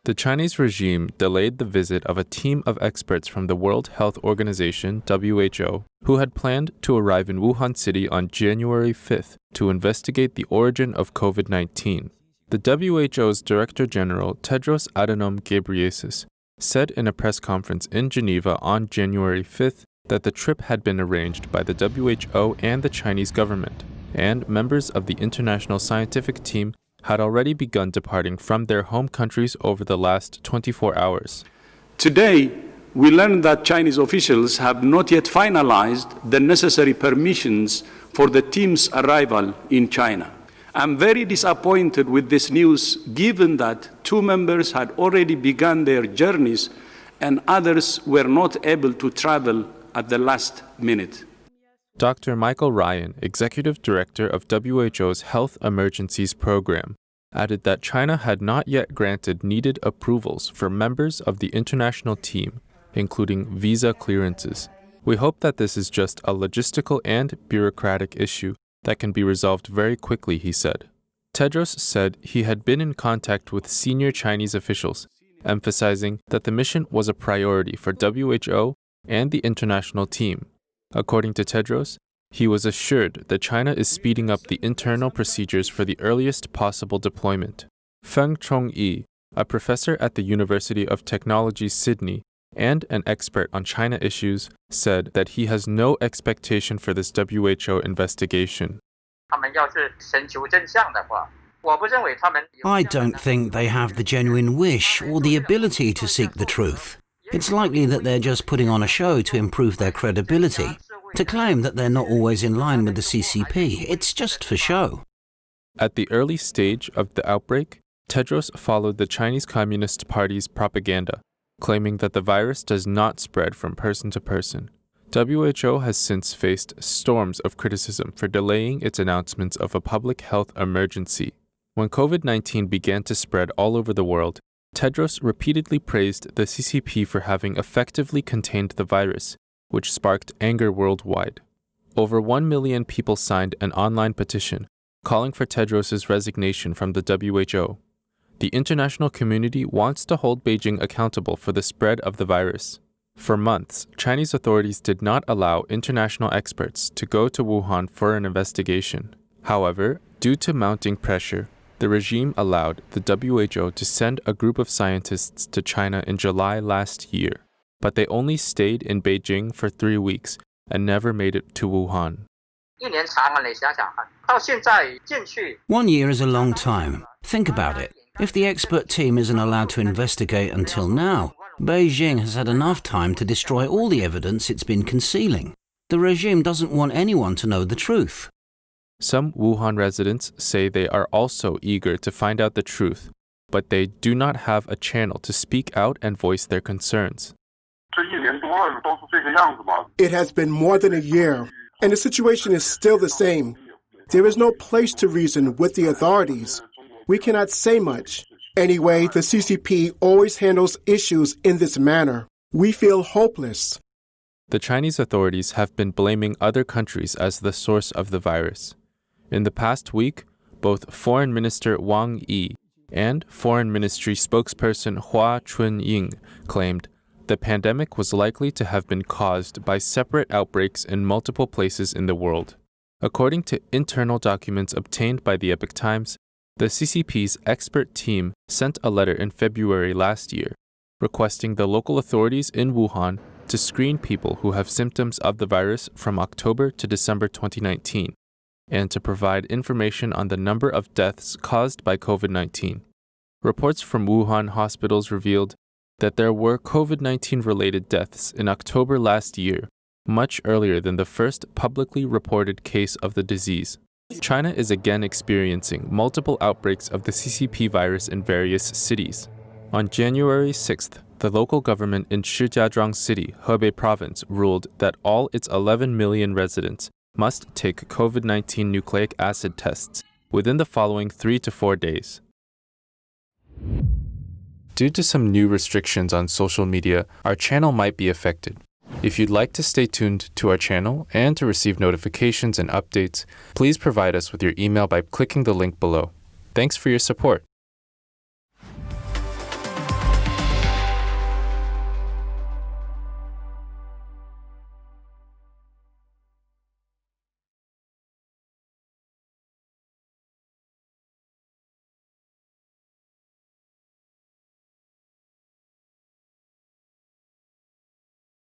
The Chinese regime delayed the visit of a team of experts from the World Health Organization, WHO, who had planned to arrive in Wuhan City on January 5th to investigate the origin of COVID-19. The WHO's Director General, Tedros Adhanom Ghebreyesus, said in a press conference in Geneva on January 5th that the trip had been arranged by the WHO and the Chinese government, and members of the international scientific team had already begun departing from their home countries over the last 24 hours. Today, we learned that Chinese officials have not yet finalized the necessary permissions for the team's arrival in China. I'm very disappointed with this news, given that 2 members had already begun their journeys and others were not able to travel at the last minute. Dr. Michael Ryan, Executive Director of WHO's Health Emergencies Program, added that China had not yet granted needed approvals for members of the international team, including visa clearances. We hope that this is just a logistical and bureaucratic issue that can be resolved very quickly, he said. Tedros said he had been in contact with senior Chinese officials, emphasizing that the mission was a priority for WHO and the international team. According to Tedros, he was assured that China is speeding up the internal procedures for the earliest possible deployment. Feng Chongyi, a professor at the University of Technology, Sydney, and an expert on China issues, said that he has no expectation for this WHO investigation. I don't think they have the genuine wish or the ability to seek the truth. It's likely that they're just putting on a show to improve their credibility. To claim that they're not always in line with the CCP, it's just for show. At the early stage of the outbreak, Tedros followed the Chinese Communist Party's propaganda, claiming that the virus does not spread from person to person. WHO has since faced storms of criticism for delaying its announcements of a public health emergency. When COVID-19 began to spread all over the world, Tedros repeatedly praised the CCP for having effectively contained the virus, which sparked anger worldwide. Over 1 million people signed an online petition calling for Tedros' resignation from the WHO. The international community wants to hold Beijing accountable for the spread of the virus. For months, Chinese authorities did not allow international experts to go to Wuhan for an investigation. However, due to mounting pressure, the regime allowed the WHO to send a group of scientists to China in July last year, but they only stayed in Beijing for 3 weeks and never made it to Wuhan. 1 year is a long time. Think about it. If the expert team isn't allowed to investigate until now, Beijing has had enough time to destroy all the evidence it's been concealing. The regime doesn't want anyone to know the truth. Some Wuhan residents say they are also eager to find out the truth, but they do not have a channel to speak out and voice their concerns. It has been more than a year, and the situation is still the same. There is no place to reason with the authorities. We cannot say much. Anyway, the CCP always handles issues in this manner. We feel hopeless. The Chinese authorities have been blaming other countries as the source of the virus. In the past week, both Foreign Minister Wang Yi and Foreign Ministry spokesperson Hua Chunying claimed the pandemic was likely to have been caused by separate outbreaks in multiple places in the world. According to internal documents obtained by the Epoch Times, the CCP's expert team sent a letter in February last year, requesting the local authorities in Wuhan to screen people who have symptoms of the virus from October to December 2019, and to provide information on the number of deaths caused by COVID-19. Reports from Wuhan hospitals revealed that there were COVID-19 related deaths in October last year, much earlier than the first publicly reported case of the disease. China is again experiencing multiple outbreaks of the CCP virus in various cities. On January 6th, the local government in Shijiazhuang City, Hebei Province, ruled that all its 11 million residents must take COVID-19 nucleic acid tests within the following 3 to 4 days. Due to some new restrictions on social media, our channel might be affected. If you'd like to stay tuned to our channel and to receive notifications and updates, please provide us with your email by clicking the link below. Thanks for your support.